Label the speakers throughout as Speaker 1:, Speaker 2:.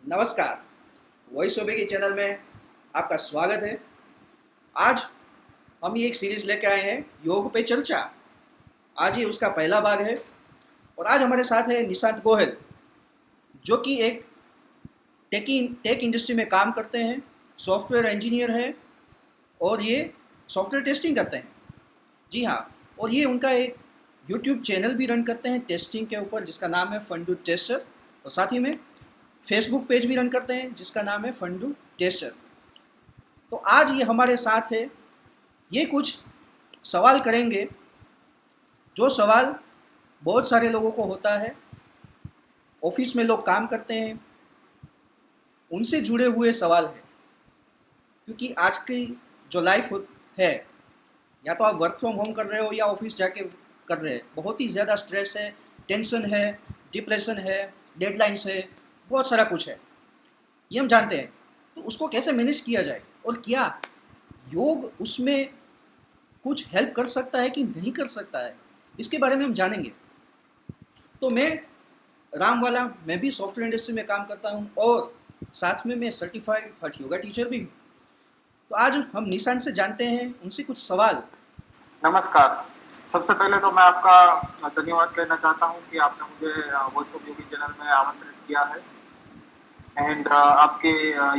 Speaker 1: नमस्कार। वॉइस ओबे के चैनल में आपका स्वागत है। आज हम ये एक सीरीज लेके आए हैं, योग पे चर्चा। आज ये उसका पहला भाग है और आज हमारे साथ है निशांत गोयल, जो कि एक टेक इंडस्ट्री में काम करते हैं, सॉफ्टवेयर इंजीनियर है और ये सॉफ्टवेयर टेस्टिंग करते हैं। जी हाँ, और ये उनका एक यूट्यूब चैनल भी रन करते हैं टेस्टिंग के ऊपर, जिसका नाम है फंडू टेस्टर, और साथ ही में फेसबुक पेज भी रन करते हैं जिसका नाम है फंडू टेस्टर। तो आज ये हमारे साथ है, ये कुछ सवाल करेंगे जो सवाल बहुत सारे लोगों को होता है। ऑफिस में लोग काम करते हैं, उनसे जुड़े हुए सवाल हैं, क्योंकि आज की जो लाइफ है, या तो आप वर्क फ्रॉम होम कर रहे हो या ऑफिस जाके कर रहे हैं, बहुत ही ज़्यादा स्ट्रेस है, टेंशन है, डिप्रेशन है, डेडलाइंस है, बहुत सारा कुछ है, ये हम जानते हैं। तो उसको कैसे मैनेज किया जाए और क्या योग उसमें कुछ हेल्प कर सकता है कि नहीं कर सकता है, इसके बारे में हम जानेंगे। तो मैं रामवाला, मैं भी सॉफ्टवेयर इंडस्ट्री में काम करता हूँ और साथ में मैं सर्टिफाइड हठ योगा टीचर भी हूँ। तो आज हम निशान से जानते हैं उनसे कुछ सवाल।
Speaker 2: नमस्कार। सबसे पहले तो मैं आपका धन्यवाद कहना चाहता हूँ कि आपने मुझे वॉइस ऑफ योगी चैनल में आमंत्रित किया है। एंड आपके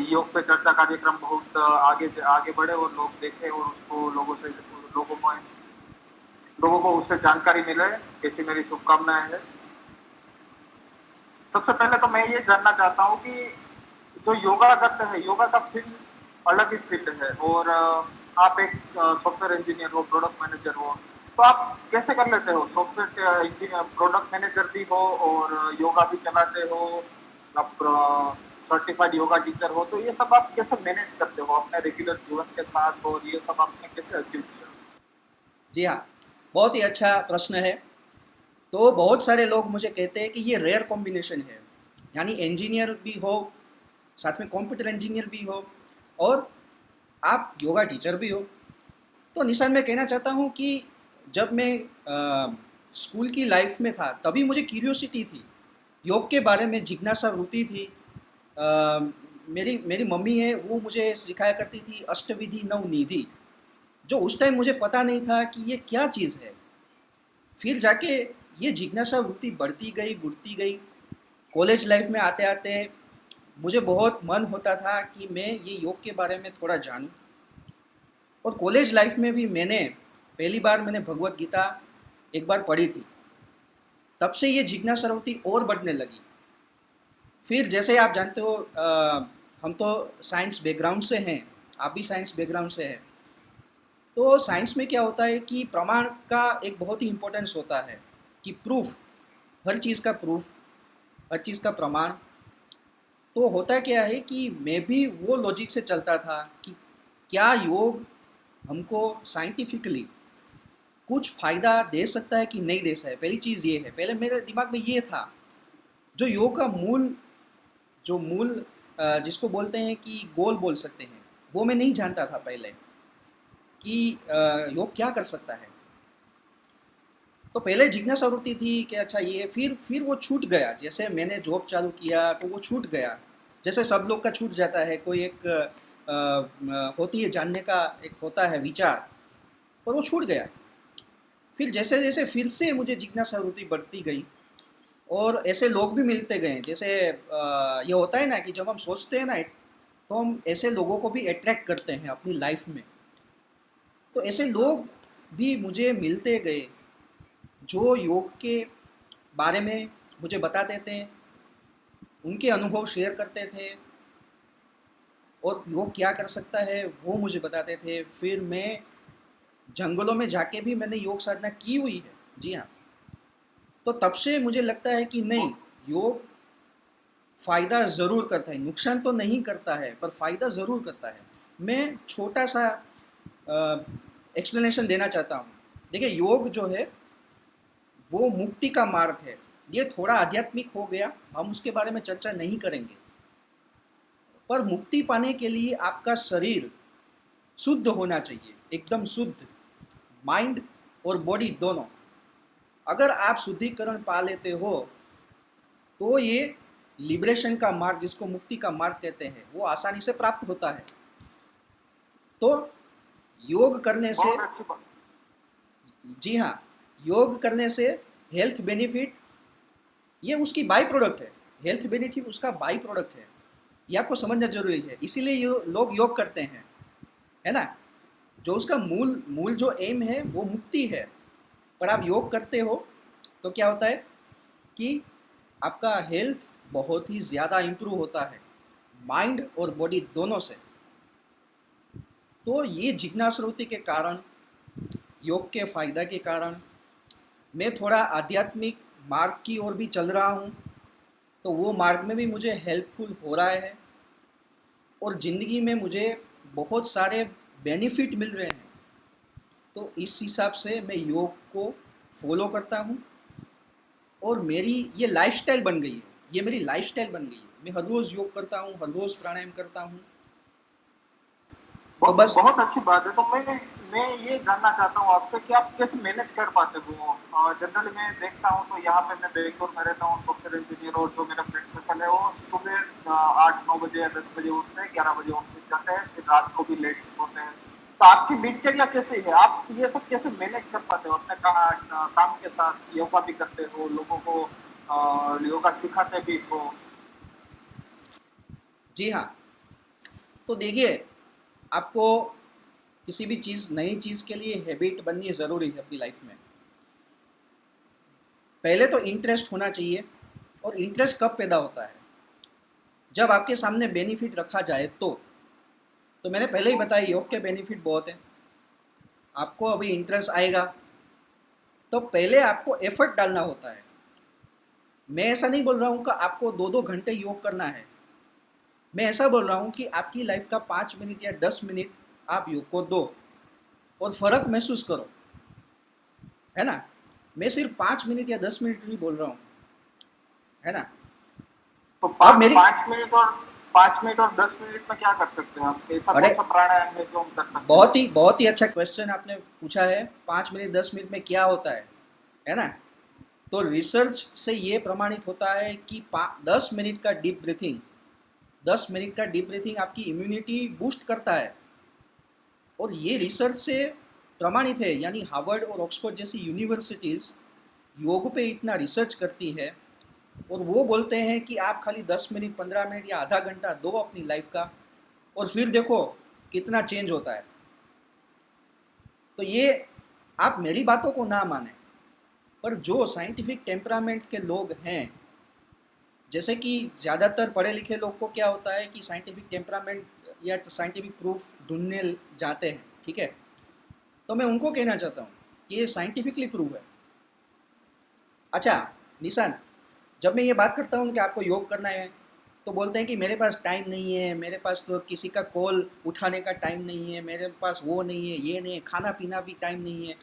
Speaker 2: योग पे चर्चा कार्यक्रम बहुत आगे आगे बढ़े और लोग देखें और उसको लोगों को उससे जानकारी मिले, ऐसी मेरी शुभकामनाएं है। सबसे पहले तो मैं ये जानना चाहता हूँ कि जो योगा करते हैं, योगा का फील्ड अलग ही फील्ड है और आप एक सॉफ्टवेयर इंजीनियर हो, प्रोडक्ट मैनेजर हो, तो आप कैसे कर लेते हो? सॉफ्टवेयर इंजीनियर, प्रोडक्ट मैनेजर भी हो और योगा भी चलाते हो, आप सर्टिफाइड योगा टीचर हो, तो ये सब आप कैसे मैनेज करते हो अपने रेगुलर जीवन के साथ, और ये सब आपने कैसे अचीव किया?
Speaker 1: जी हाँ, बहुत ही अच्छा प्रश्न है। तो बहुत सारे लोग मुझे कहते हैं कि ये रेयर कॉम्बिनेशन है, यानी इंजीनियर भी हो, साथ में कंप्यूटर इंजीनियर भी हो और आप योगा टीचर भी हो। तो निशान मैं कहना चाहता हूँ कि जब मैं स्कूल की लाइफ में था, तभी मुझे क्यूरियोसिटी थी, योग के बारे में जिज्ञासा वृत्ति थी। अ, मेरी मेरी मम्मी है, वो मुझे सिखाया करती थी अष्टविधि नवनिधि, जो उस टाइम मुझे पता नहीं था कि ये क्या चीज़ है। फिर जाके ये जिज्ञासा वृत्ति बढ़ती गई। कॉलेज लाइफ में आते आते मुझे बहुत मन होता था कि मैं ये योग के बारे में थोड़ा जानूं, और कॉलेज लाइफ में भी पहली बार मैंने भगवत गीता एक बार पढ़ी थी। तब से ये जिज्ञासा वृत्ति और बढ़ने लगी। फिर जैसे आप जानते हो, हम तो साइंस बैकग्राउंड से हैं, आप भी साइंस बैकग्राउंड से हैं। तो साइंस में क्या होता है कि प्रमाण का एक बहुत ही इम्पोर्टेंस होता है, कि प्रूफ, हर चीज़ का प्रूफ, हर चीज़ का प्रमाण। तो होता क्या है कि मैं भी वो लॉजिक से चलता था कि क्या योग हमको साइंटिफिकली कुछ फ़ायदा दे सकता है कि नहीं दे सकता है। पहली चीज़ ये है, पहले मेरे दिमाग में ये था। जो योग का मूल जिसको बोलते हैं कि गोल बोल सकते हैं, वो मैं नहीं जानता था पहले कि योग क्या कर सकता है। तो पहले जिज्ञासा वृत्ति थी कि अच्छा ये, फिर वो छूट गया। जैसे मैंने जॉब चालू किया तो वो छूट गया, जैसे सब लोग का छूट जाता है। कोई एक होती है जानने का, एक होता है विचार, पर वो छूट गया। फिर जैसे जैसे फिर से मुझे जिज्ञासा वृत्ति बढ़ती गई और ऐसे लोग भी मिलते गए। जैसे ये होता है ना कि जब हम सोचते हैं ना, तो हम ऐसे लोगों को भी अट्रैक्ट करते हैं अपनी लाइफ में। तो ऐसे लोग भी मुझे मिलते गए जो योग के बारे में मुझे बताते थे, उनके अनुभव शेयर करते थे, और योग क्या कर सकता है वो मुझे बताते थे। फिर मैं जंगलों में जाके भी मैंने योग साधना की हुई है। जी हाँ। तो तब से मुझे लगता है कि नहीं, योग फ़ायदा ज़रूर करता है, नुकसान तो नहीं करता है, पर फ़ायदा ज़रूर करता है। मैं छोटा सा एक्सप्लेनेशन देना चाहता हूँ। देखिए, योग जो है वो मुक्ति का मार्ग है। ये थोड़ा आध्यात्मिक हो गया, हम उसके बारे में चर्चा नहीं करेंगे। पर मुक्ति पाने के लिए आपका शरीर शुद्ध होना चाहिए, एकदम शुद्ध, माइंड और बॉडी दोनों। अगर आप शुद्धिकरण पा लेते हो तो ये लिबरेशन का मार्ग, जिसको मुक्ति का मार्ग कहते हैं, वो आसानी से प्राप्त होता है। तो योग करने से,
Speaker 2: बहुत अच्छी बात।
Speaker 1: जी हाँ, योग करने से हेल्थ बेनिफिट, ये उसकी बाई प्रोडक्ट है। हेल्थ बेनिफिट उसका बाई प्रोडक्ट है, ये आपको समझना जरूरी है। इसीलिए लोग योग करते हैं, है ना। जो उसका मूल मूल जो एम है वो मुक्ति है। पर आप योग करते हो तो क्या होता है कि आपका हेल्थ बहुत ही ज़्यादा इम्प्रूव होता है, माइंड और बॉडी दोनों से। तो ये जिज्ञासुति के कारण, योग के फायदा के कारण मैं थोड़ा आध्यात्मिक मार्ग की ओर भी चल रहा हूँ। तो वो मार्ग में भी मुझे हेल्पफुल हो रहा है और ज़िंदगी में मुझे बहुत सारे बेनिफिट मिल रहे हैं। तो इस हिसाब से मैं योग को फॉलो करता हूँ और मेरी ये लाइफस्टाइल बन गई है। ये मेरी लाइफस्टाइल बन गई है। मैं हर रोज़ योग करता हूँ, हर रोज़ प्राणायाम करता हूँ। तो बस,
Speaker 2: बहुत अच्छी बात है। तो मैं ये जानना चाहता हूँ आपसे कि आप कैसे मैनेज कर पाते हो। जनरली मैं देखता हूँ तो यहाँ पे मैं बेंगलोर में रहता हूँ, सॉफ्टवेयर इंजीनियर, और जो मेरा फ्रेंड सर्कल है वो सुबह 8-9 बजे या 10 बजे उठते हैं, 11 बजे उठ जाते हैं, फिर रात को भी लेट से सोते हैं। तो आपकी दिनचर्या कैसी है? आप ये सब कैसे मैनेज कर पाते हो अपने काम के साथ? योगा भी करते हो, लोगों को योगा सिखाते भी हो।
Speaker 1: जी हाँ, तो देखिए, आपको किसी भी चीज़, नई चीज़ के लिए हैबिट बननी ज़रूरी है अपनी लाइफ में। पहले तो इंटरेस्ट होना चाहिए। और इंटरेस्ट कब पैदा होता है? जब आपके सामने बेनिफिट रखा जाए तो मैंने पहले ही बताया, योग के बेनिफिट बहुत हैं। आपको अभी इंटरेस्ट आएगा तो पहले आपको एफर्ट डालना होता है। मैं ऐसा नहीं बोल रहा हूँ कि आपको 2-2 घंटे योग करना है। मैं ऐसा बोल रहा हूँ कि आपकी लाइफ का 5 मिनट या 10 मिनट आप योग को दो और फ़र्क महसूस करो, है ना। मैं सिर्फ 5 मिनट या 10 मिनट ही बोल रहा हूँ, है ना।
Speaker 2: तो
Speaker 1: अब मेरी,
Speaker 2: 5 मिनट और 10 मिनट में क्या कर सकते हैं आप? ऐसा
Speaker 1: अरे,
Speaker 2: कौन सा प्राणायाम है जो हम कर सकते हैं?
Speaker 1: बहुत ही अच्छा क्वेश्चन आपने पूछा है। 5 मिनट 10 मिनट में क्या होता है ना। तो रिसर्च से ये प्रमाणित होता है कि 10 मिनट का डीप ब्रीथिंग, 10 मिनट का डीप ब्रीथिंग आपकी इम्यूनिटी बूस्ट करता है। और ये रिसर्च से प्रमाणित है, यानी हार्वर्ड और ऑक्सफोर्ड जैसी यूनिवर्सिटीज़ योग पे इतना रिसर्च करती है और वो बोलते हैं कि आप खाली 10 मिनट 15 मिनट या आधा घंटा दो अपनी लाइफ का, और फिर देखो कितना चेंज होता है। तो ये, आप मेरी बातों को ना माने, पर जो साइंटिफिक टेम्परामेंट के लोग हैं, जैसे कि ज़्यादातर पढ़े लिखे लोग को क्या होता है कि साइंटिफिक टेम्परामेंट या साइंटिफिक प्रूफ ढूंढने जाते हैं, ठीक है। तो मैं उनको कहना चाहता हूँ कि ये साइंटिफिकली प्रूव है। अच्छा निशान, जब मैं ये बात करता हूँ कि आपको योग करना है तो बोलते हैं कि मेरे पास टाइम नहीं है, मेरे पास तो किसी का कॉल उठाने का टाइम नहीं है, मेरे पास वो नहीं है, ये नहीं है, खाना पीना भी टाइम नहीं है।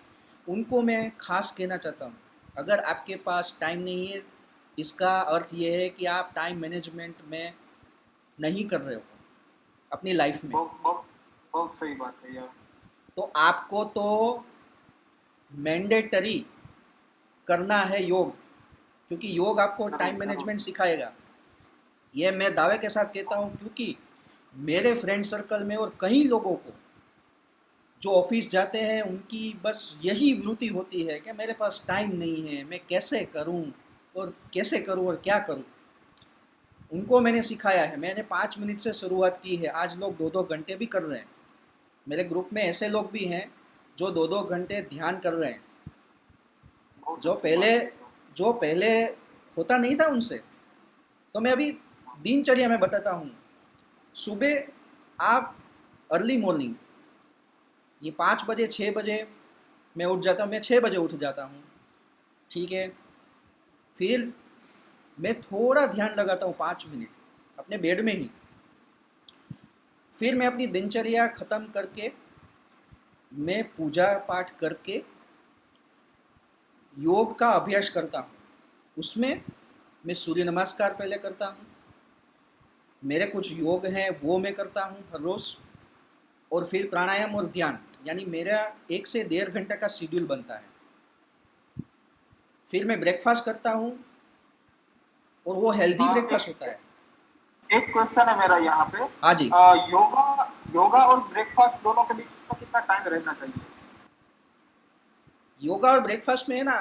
Speaker 1: उनको मैं खास कहना चाहता हूँ, अगर आपके पास टाइम नहीं है, इसका अर्थ ये है कि आप टाइम मैनेजमेंट में नहीं कर रहे हो अपनी लाइफ में।
Speaker 2: बहुत बहुत बहुत सही बात है यार।
Speaker 1: तो आपको तो मैंडेटरी करना है योग, क्योंकि योग आपको
Speaker 2: जरूर
Speaker 1: टाइम
Speaker 2: जरूर।
Speaker 1: मैनेजमेंट सिखाएगा। ये मैं दावे के साथ कहता हूँ, क्योंकि मेरे फ्रेंड सर्कल में और कई लोगों को जो ऑफिस जाते हैं उनकी बस यही वृत्ति होती है कि मेरे पास टाइम नहीं है, मैं कैसे करूँ और कैसे करूँ और क्या करूँ। उनको मैंने सिखाया है, मैंने 5 मिनट से शुरुआत की है, आज लोग 2-2 घंटे भी कर रहे हैं। मेरे ग्रुप में ऐसे लोग भी हैं जो 2-2 घंटे ध्यान कर रहे हैं,
Speaker 2: बहुत
Speaker 1: जो
Speaker 2: अच्छी
Speaker 1: पहले
Speaker 2: बात है तो।
Speaker 1: जो पहले होता नहीं था उनसे। तो मैं अभी दिनचर्या में बताता हूँ। सुबह आप अर्ली मॉर्निंग, ये 5 बजे 6 बजे मैं उठ जाता हूँ, मैं 6 बजे उठ जाता हूँ, ठीक है। फिर मैं थोड़ा ध्यान लगाता हूँ 5 मिनट अपने बेड में ही। फिर मैं अपनी दिनचर्या ख़त्म करके, मैं पूजा पाठ करके योग का अभ्यास करता हूँ। उसमें मैं सूर्य नमस्कार पहले करता हूँ, मेरे कुछ योग हैं वो मैं करता हूँ हर रोज़, और फिर प्राणायाम और ध्यान, यानी मेरा 1 से 1.5 घंटा का शेड्यूल बनता है। फिर मैं ब्रेकफास्ट करता हूँ और वो हेल्दी ब्रेकफास्ट
Speaker 2: एक
Speaker 1: होता है।
Speaker 2: एक क्वेश्चन है मेरा यहाँ पे।
Speaker 1: हाँ जी।
Speaker 2: योगा योगा और ब्रेकफास्ट दोनों के बीच में कितना टाइम रहना चाहिए?
Speaker 1: योगा और ब्रेकफास्ट में है ना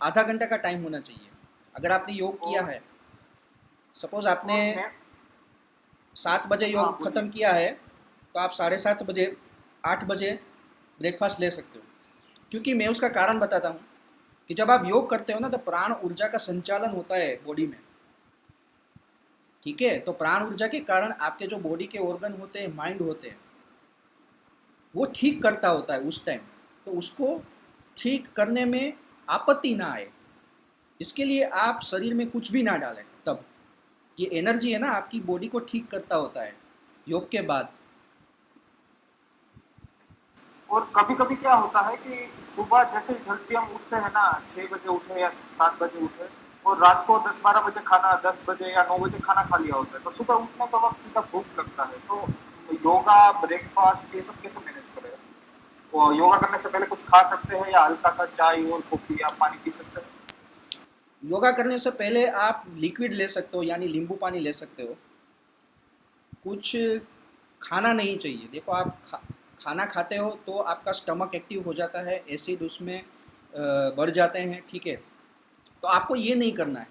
Speaker 1: आधा घंटा का टाइम होना चाहिए। अगर आपने योग किया
Speaker 2: और
Speaker 1: है, सपोज आपने
Speaker 2: और मैं
Speaker 1: 7 बजे
Speaker 2: हाँ,
Speaker 1: योग
Speaker 2: बोलिए।
Speaker 1: ख़त्म किया है, तो आप 7:30 बजे 8 बजे ब्रेकफास्ट ले सकते हो। क्योंकि मैं उसका कारण बताता हूँ कि जब आप योग करते हो ना, तो प्राण ऊर्जा का संचालन होता है बॉडी में। ठीक है, तो प्राण ऊर्जा के कारण आपके जो बॉडी के ऑर्गन होते हैं, माइंड होते हैं, वो ठीक करता होता है उस टाइम। तो उसको ठीक करने में आपत्ति ना आए, इसके लिए आप शरीर में कुछ भी ना डालें। तब ये एनर्जी है ना, आपकी बॉडी को ठीक करता होता है योग के बाद।
Speaker 2: और कभी कभी क्या होता है कि सुबह जैसे जल्दी हम उठते हैं ना, 6 बजे उठे या 7 बजे उठे, और रात को 10-12 बजे खाना, 10 बजे या 9 बजे खाना खा लिया होता है, तो सुबह उठने के वक्त सीधा भूख लगता है। तो योगा, ब्रेकफास्ट, ये सब कैसे मैनेज करें? वो योगा करने से पहले कुछ खा सकते हैं या हल्का सा चाय और कॉफी या पानी पी सकते हैं?
Speaker 1: योगा करने से पहले आप लिक्विड ले सकते हो, यानी नींबू पानी ले सकते हो। कुछ खाना नहीं चाहिए। देखो, आप खाना खाते हो तो आपका स्टमक एक्टिव हो जाता है, एसिड उसमें बढ़ जाते हैं। ठीक है, तो आपको ये नहीं करना है।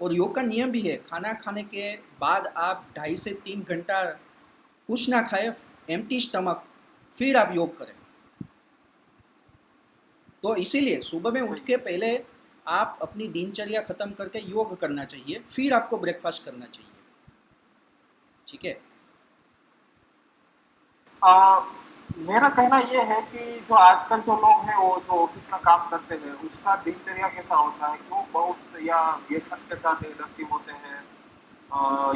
Speaker 1: और योग का नियम भी है, खाना खाने के बाद आप 2.5 से 3 घंटा कुछ ना खाए, एम्प्टी स्टमक, फिर आप योग करें। तो इसीलिए सुबह में उठ
Speaker 2: सही
Speaker 1: के
Speaker 2: है।
Speaker 1: पहले आप अपनी दिनचर्या ख़त्म करके योग करना चाहिए, फिर आपको ब्रेकफास्ट करना चाहिए। ठीक है।
Speaker 2: आ, मेरा कहना ये है कि जो आजकल जो लोग हैं, वो जो ऑफिस में काम करते हैं, उसका दिनचर्या कैसा होता है कि वो बहुत या व्यसन के साथ एक्टिव होते हैं,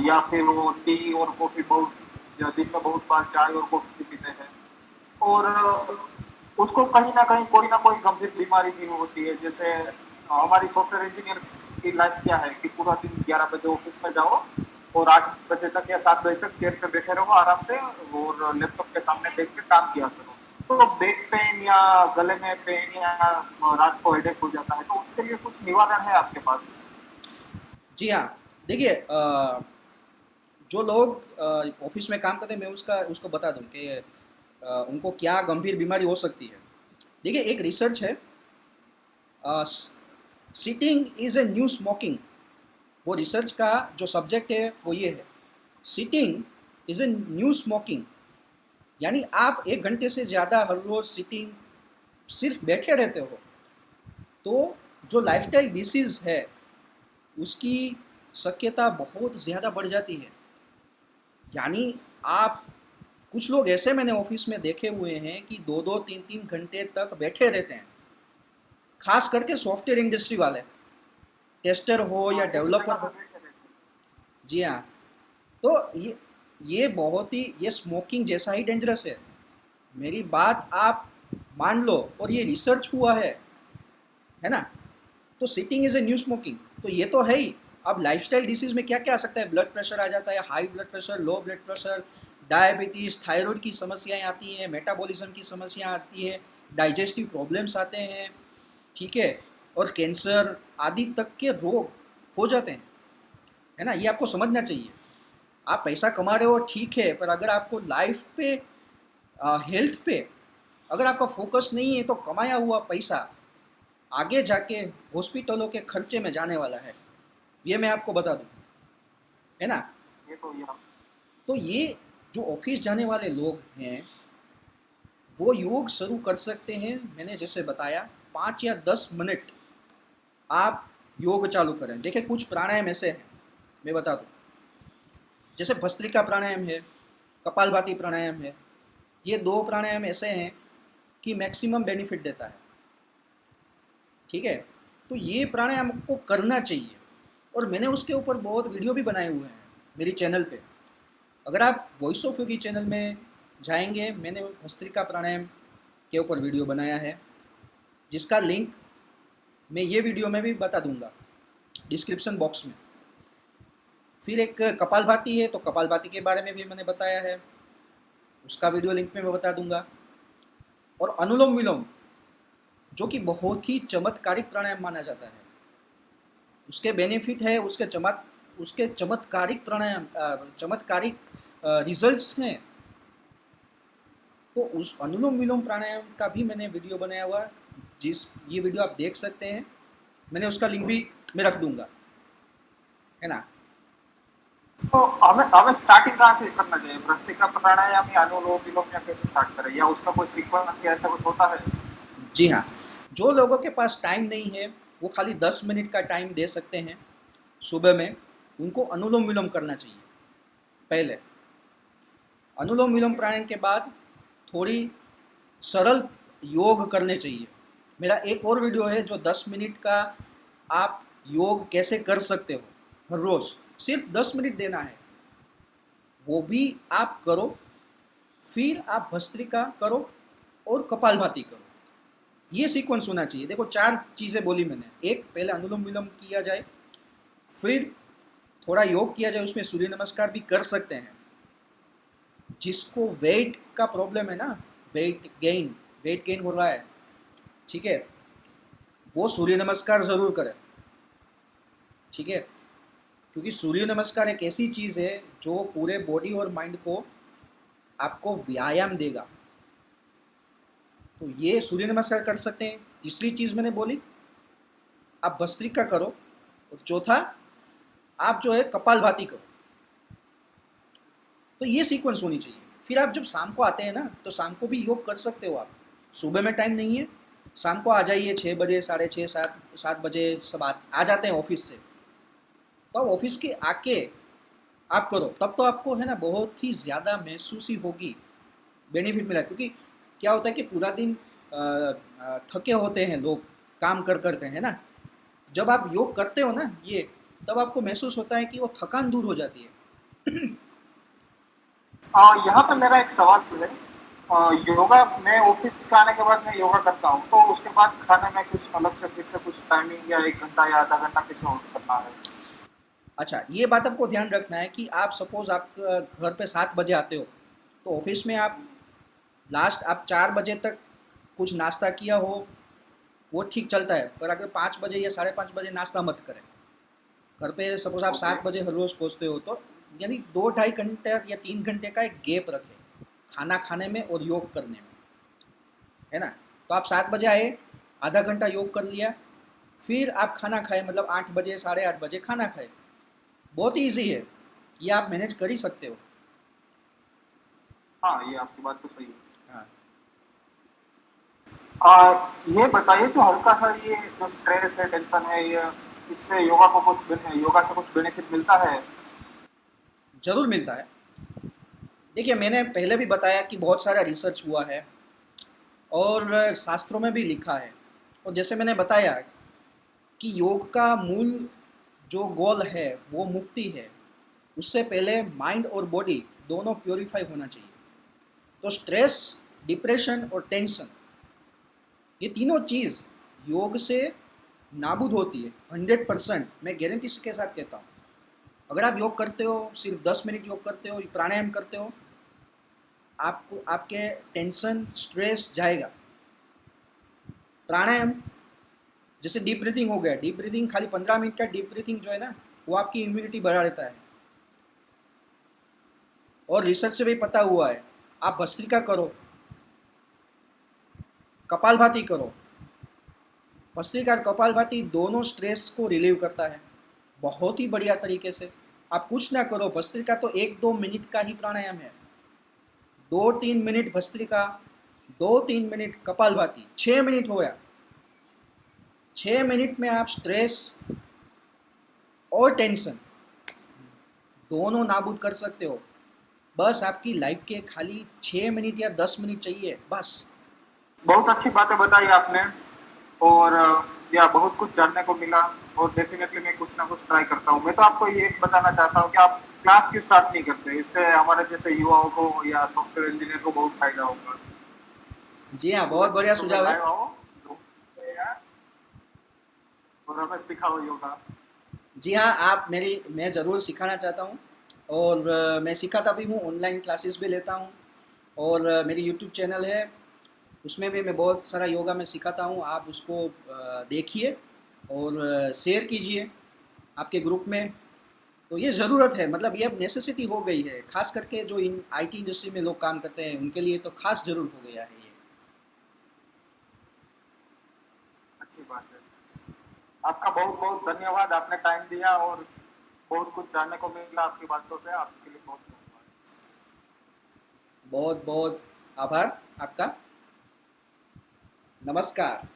Speaker 2: या फिर वो टी और कॉफी बहुत, या दिन में बहुत बार चाय और कॉफी पीते हैं, और उसको कहीं ना कोई गंभीर बीमारी भी होती है। जैसे हमारी सॉफ्टवेयर इंजीनियर की लाइफ क्या है कि पूरा दिन 11 बजे ऑफिस में जाओ और 8 बजे तक या 7 बजे तक चेयर पे बैठे रहो आराम से, और लैपटॉप के सामने बैठ के काम किया करो। तो बैक पेन या गले में पेन या रात को हेडेक हो जाता है, तो उसके लिए कुछ निवारण है आपके पास?
Speaker 1: जी हाँ। देखिए, जो लोग ऑफिस में काम करते हैं, मैं उसका उसको बता दूं कि उनको क्या गंभीर बीमारी हो सकती है। देखिए, एक रिसर्च है, sitting is a new smoking. वो रिसर्च का जो सब्जेक्ट है वो ये है, sitting is a new smoking. यानी आप 1 घंटे से ज़्यादा हर रोज़ सिटिंग, सिर्फ बैठे रहते हो, तो जो लाइफस्टाइल डिसीज़ है उसकी शक्यता बहुत ज़्यादा बढ़ जाती है। यानी आप, कुछ लोग ऐसे मैंने ऑफिस में देखे हुए हैं कि 2-2 3-3 घंटे तक बैठे रहते हैं। खास करके सॉफ्टवेयर इंडस्ट्री वाले, टेस्टर हो या
Speaker 2: हाँ, एक ही
Speaker 1: डेवलपर
Speaker 2: जगह पे
Speaker 1: हो।
Speaker 2: बैठे रहते हैं।
Speaker 1: जी हाँ। तो ये बहुत ही, ये स्मोकिंग जैसा ही डेंजरस है। मेरी बात आप मान लो, और ये रिसर्च हुआ है ना। तो sitting is a new smoking, तो ये तो है ही। अब लाइफस्टाइल डिसीज़ में क्या क्या आ सकता है, ब्लड प्रेशर आ जाता है, high blood pressure, low blood pressure, diabetes, thyroid की समस्याएं आती हैं, मेटाबॉलिज्म की समस्या आती है, डाइजेस्टिव प्रॉब्लम्स आते हैं। ठीक है, और कैंसर आदि तक के रोग हो जाते हैं, है ना। ये आपको समझना चाहिए। आप पैसा कमा रहे हो ठीक है, पर अगर आपको लाइफ पे, हेल्थ पे अगर आपका फोकस नहीं है, तो कमाया हुआ पैसा आगे जाके हॉस्पिटलों के खर्चे में जाने वाला है। ये मैं आपको बता दूं, है ना।
Speaker 2: ये तो ये
Speaker 1: तो ये जो ऑफिस जाने वाले लोग हैं, वो योग शुरू कर सकते हैं। मैंने जैसे बताया, 5 या 10 मिनट आप योग चालू करें। देखिए, कुछ प्राणायाम ऐसे हैं, मैं बता दूं, जैसे भस्त्रिका प्राणायाम है, कपालभाति प्राणायाम है। ये 2 प्राणायाम ऐसे हैं कि मैक्सिमम बेनिफिट देता है। ठीक है, तो ये प्राणायाम आपको करना चाहिए, और मैंने उसके ऊपर बहुत वीडियो भी बनाए हुए हैं मेरी चैनल पे। अगर आप वॉइस ऑफ योगी चैनल में जाएंगे, मैंने भस्त्रिका प्राणायाम के ऊपर वीडियो बनाया है, जिसका लिंक मैं ये वीडियो में भी बता दूंगा डिस्क्रिप्शन बॉक्स में। फिर एक कपालभाति है, तो कपालभाति के बारे में भी मैंने बताया है, उसका वीडियो लिंक में मैं बता दूंगा। और अनुलोम विलोम, जो कि बहुत ही चमत्कारिक प्राणायाम माना जाता है, उसके बेनिफिट है, उसके चमत्कारिक प्राणायाम, चमत्कारिक रिजल्ट्स हैं। तो उस अनुलोम विलोम प्राणायाम का भी मैंने वीडियो बनाया हुआ है, ये वीडियो आप देख सकते हैं। मैंने उसका लिंक भी मैं रख दूंगा, है ना।
Speaker 2: तो हमें हमें स्टार्टिंग कहाँ से करना चाहिए, भ्रष्टिका प्राणायाम या अनुलोम विलोम, या कैसे स्टार्ट करें, या उसका कोई सीक्वेंस या ऐसा कुछ होता है?
Speaker 1: जी हाँ, जो लोगों के पास टाइम नहीं है वो खाली 10 मिनट का टाइम दे सकते हैं सुबह में, उनको अनुलोम विलोम करना चाहिए पहले। अनुलोम विलोम प्राणायाम के बाद थोड़ी सरल योग करने चाहिए। मेरा एक और वीडियो है जो 10 मिनट का, आप योग कैसे कर सकते हो हर रोज़, सिर्फ 10 मिनट देना है, वो भी आप करो। फिर आप भस्त्रिका करो और कपालभाति करो। ये सीक्वेंस होना चाहिए। देखो 4 चीज़ें बोली मैंने, एक पहले अनुलोम विलोम किया जाए, फिर थोड़ा योग किया जाए, उसमें सूर्य नमस्कार भी कर सकते हैं। जिसको वेट का प्रॉब्लम है ना, वेट गेन हो रहा है, ठीक है, वो सूर्य नमस्कार ज़रूर करें, ठीक है। क्योंकि सूर्य नमस्कार एक ऐसी चीज़ है जो पूरे बॉडी और माइंड को आपको व्यायाम देगा। तो ये सूर्य नमस्कार कर सकते हैं। तीसरी चीज़ मैंने बोली, आप भस्त्रिका करो, और चौथा आप जो है कपालभाति करो। तो ये सीक्वेंस होनी चाहिए। फिर आप जब शाम को आते हैं ना, तो शाम को भी योग कर सकते हो आप। सुबह में टाइम नहीं है, शाम को आ जाइए 6 बजे, 6:30, 7 बजे सब आ जाते हैं ऑफिस से। तो आप ऑफिस के आके आप करो, तब तो आपको है ना बहुत ही ज़्यादा महसूस ही होगी, बेनिफिट मिला। क्योंकि क्या होता है कि पूरा दिन थके होते हैं लोग काम कर करके, है ना। जब आप योग करते हो ना ये, तब आपको महसूस होता है कि वो थकान दूर हो जाती है।
Speaker 2: यहाँ पे मेरा एक सवाल तो है, योगा मैं ऑफिस के आने के बाद मैं योगा करता हूँ, तो उसके बाद खाने में कुछ अलग से फिर से कुछ टाइमिंग, या 1 घंटा या आधा घंटा कैसे और करना है?
Speaker 1: अच्छा, ये बात आपको ध्यान रखना है कि आप सपोज़ आप घर पे 7 बजे आते हो, तो ऑफिस में आप लास्ट आप 4 बजे तक कुछ नाश्ता किया हो, वो ठीक चलता है। पर अगर 5 बजे या 5:30 बजे नाश्ता मत करें। घर पे सपोज़ आप
Speaker 2: ओके।
Speaker 1: 7 बजे हर रोज़ पहुँचते हो, तो यानी 2 ढाई घंटे या 3 घंटे का एक गैप रखें खाना खाने में और योग करने में, है ना। तो आप 7 बजे आए, आधा घंटा योग कर लिया, फिर आप खाना खाए, मतलब 8 बजे, 8:30 बजे खाना खाए। बहुत ही ईजी है, ये आप मैनेज कर ही सकते हो।
Speaker 2: हाँ, ये आपकी बात तो सही है।
Speaker 1: हाँ।
Speaker 2: ये बताइए, जो हल्का सा ये जो स्ट्रेस है, टेंशन है, ये इससे योगा से कुछ बेनिफिट मिलता है?
Speaker 1: ज़रूर मिलता है। देखिए, मैंने पहले भी बताया कि बहुत सारा रिसर्च हुआ है और शास्त्रों में भी लिखा है। और जैसे मैंने बताया कि योग का मूल जो गोल है वो मुक्ति है। उससे पहले माइंड और बॉडी दोनों प्योरीफाई होना चाहिए। तो स्ट्रेस, डिप्रेशन और टेंशन, ये तीनों चीज़ योग से नाबूद होती है 100%। मैं गारंटी के साथ कहता हूँ। अगर आप योग करते हो, सिर्फ 10 मिनट योग करते हो, प्राणायाम करते हो, आपको आपके टेंशन, स्ट्रेस जाएगा। प्राणायाम जैसे डीप ब्रीथिंग हो गया, डीप ब्रीथिंग खाली 15 मिनट का डीप ब्रीथिंग जो है ना, वो आपकी इम्यूनिटी बढ़ा देता है। और रिसर्च से भी पता हुआ है। आप भस्त्रिका करो, कपालभाति करो। भस्त्रिका और कपालभाति दोनों स्ट्रेस को रिलीव करता है बहुत ही बढ़िया तरीके से। आप कुछ ना करो, भस्त्रिका तो 1-2 मिनट का ही प्राणायाम है। 2-3 minute bhastrika, 2-3 minute kapalbhati, 6 minute हो गया। 6 मिनट में आप स्ट्रेस और टेंशन दोनों नाबूद कर सकते हो। बस आपकी लाइफ के खाली 6 मिनट या 10 मिनट चाहिए बस।
Speaker 2: बहुत अच्छी बातें बताई आपने, और या बहुत कुछ जानने को मिला। और डेफिनेटली मैं कुछ ना कुछ ट्राई करता हूँ। मैं तो आपको ये बताना चाहता हूँ कि आप क्लास क्यों स्टार्ट नहीं करते, इससे हमारे जैसे युवाओं को या सॉफ्टवेयर इंजीनियर को बहुत फायदा होगा।
Speaker 1: जी हाँ, बहुत
Speaker 2: सूरज
Speaker 1: बढ़िया
Speaker 2: सुबह
Speaker 1: सुझाव है।
Speaker 2: लाइव आओ Zoom पे यार, और हमें सिखाओ योगा।
Speaker 1: जी हाँ, मैं ज़रूर सिखाना चाहता हूँ। और मैं सिखाता भी हूँ, ऑनलाइन क्लासेस भी लेता हूँ। और मेरी यूट्यूब चैनल है, उसमें भी मैं बहुत सारा योगा में सिखाता हूँ। आप उसको देखिए और शेयर कीजिए। आपके ग्रुप में। तो ये ज़रूरत है, मतलब ये अब नेसेसिटी हो गई है, खास करके जो इन आईटी इंडस्ट्री में लोग काम करते हैं उनके लिए तो खास ज़रूर हो गया है ये।
Speaker 2: अच्छी बात है। आपका बहुत बहुत धन्यवाद, आपने टाइम दिया और बहुत कुछ जानने को मिला आपकी बातों से। आपके लिए बहुत धन्यवाद।
Speaker 1: बहुत बहुत आभार आपका। नमस्कार।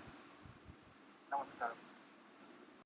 Speaker 2: नमस्कार।